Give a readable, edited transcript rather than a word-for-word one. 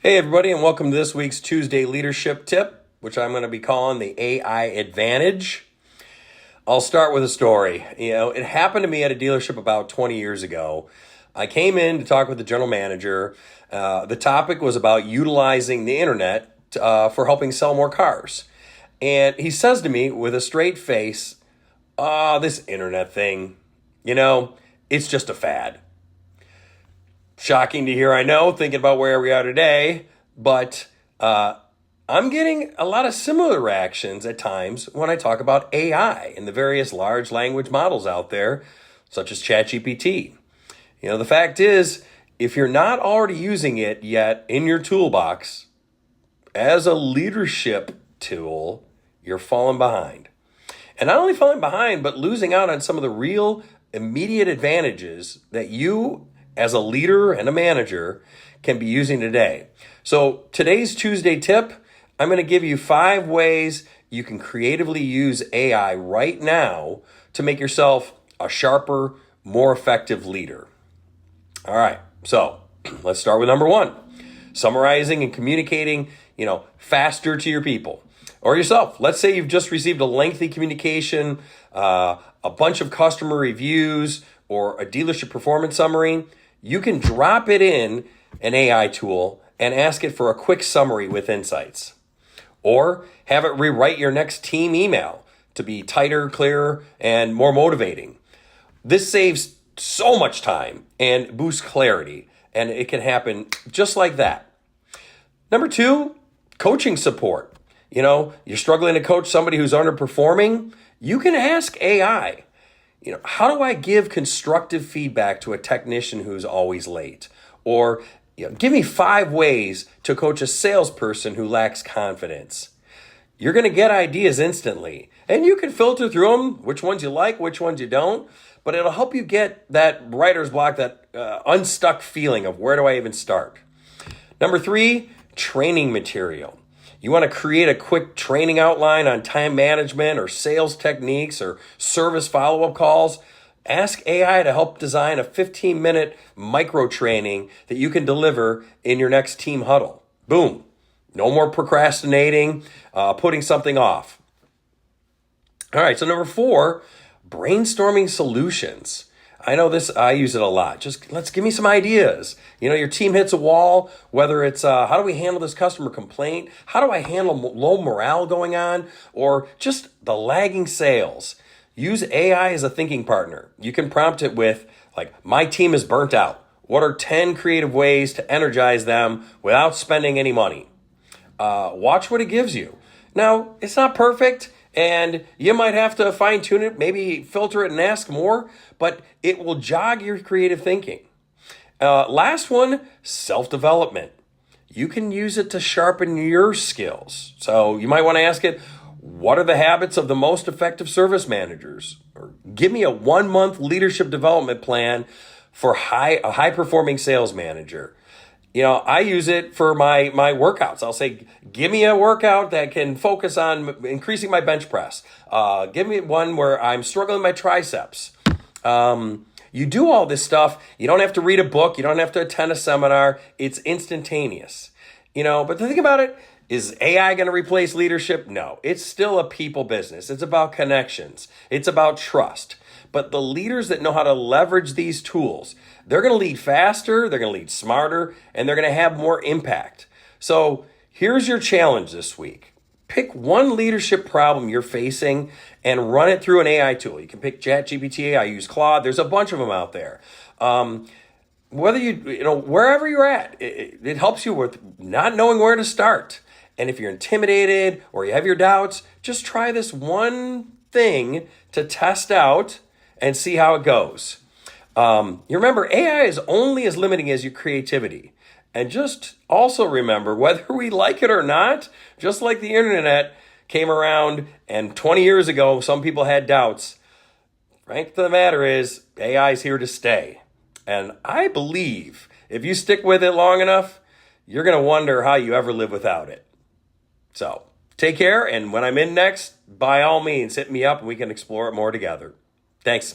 Hey, everybody, and welcome to this week's Tuesday Leadership Tip, which I'm going to be calling the AI Advantage. I'll start with a story. It happened to me at a dealership about 20 years ago. I came in to talk with the general manager. The topic was about utilizing the internet for helping sell more cars. And he says to me with a straight face, this internet thing, it's just a fad. Shocking to hear, I know, thinking about where we are today, but I'm getting a lot of similar reactions at times when I talk about AI and the various large language models out there, such as ChatGPT. The fact is, if you're not already using it yet in your toolbox as a leadership tool, you're falling behind. And not only falling behind, but losing out on some of the real immediate advantages that you as a leader and a manager can be using today. So today's Tuesday tip, I'm going to give you 5 ways you can creatively use AI right now to make yourself a sharper, more effective leader. All right, so let's start with number 1. Summarizing and communicating, faster to your people or yourself. Let's say you've just received a lengthy communication, a bunch of customer reviews, or a dealership performance summary. You can drop it in an AI tool and ask it for a quick summary with insights. Or have it rewrite your next team email to be tighter, clearer, and more motivating. This saves so much time and boosts clarity, and it can happen just like that. Number 2, coaching support. You're struggling to coach somebody who's underperforming. You can ask AI. How do I give constructive feedback to a technician who's always late? Or, give me 5 ways to coach a salesperson who lacks confidence. You're going to get ideas instantly. And you can filter through them, which ones you like, which ones you don't. But it'll help you get that writer's block, that unstuck feeling of where do I even start? Number 3, training material. You want to create a quick training outline on time management or sales techniques or service follow-up calls. Ask AI to help design a 15-minute micro training that you can deliver in your next team huddle. Boom. No more procrastinating, putting something off. All right, so number 4, brainstorming solutions. I know this, I use it a lot. Just let's give me some ideas. Your team hits a wall, whether it's how do we handle this customer complaint? How do I handle low morale going on? Or just the lagging sales. Use AI as a thinking partner. You can prompt it with, my team is burnt out. What are 10 creative ways to energize them without spending any money? Watch what it gives you. Now, it's not perfect, and you might have to fine tune it, maybe filter it and ask more, but it will jog your creative thinking. Last one, self-development. You can use it to sharpen your skills. So you might want to ask it, what are the habits of the most effective service managers? Or give me a 1-month leadership development plan for a high-performing sales manager. I use it for my workouts. I'll say, give me a workout that can focus on increasing my bench press. Give me one where I'm struggling with my triceps. You do all this stuff. You don't have to read a book. You don't have to attend a seminar. It's instantaneous. But the thing about it, is AI going to replace leadership? No, it's still a people business. It's about connections. It's about trust. But the leaders that know how to leverage these tools, they're going to lead faster, they're going to lead smarter, and they're going to have more impact. So here's your challenge this week. Pick one leadership problem you're facing and run it through an AI tool. You can pick ChatGPT, I use Claude. There's a bunch of them out there. Whether wherever you're at, it helps you with not knowing where to start. And if you're intimidated or you have your doubts, just try this one thing to test out and see how it goes. You remember, AI is only as limiting as your creativity. And just also remember, whether we like it or not, just like the internet came around and 20 years ago, some people had doubts. Fact of the matter is, AI is here to stay. And I believe if you stick with it long enough, you're going to wonder how you ever live without it. So take care. And when I'm in next, by all means, hit me up and we can explore it more together. Thanks.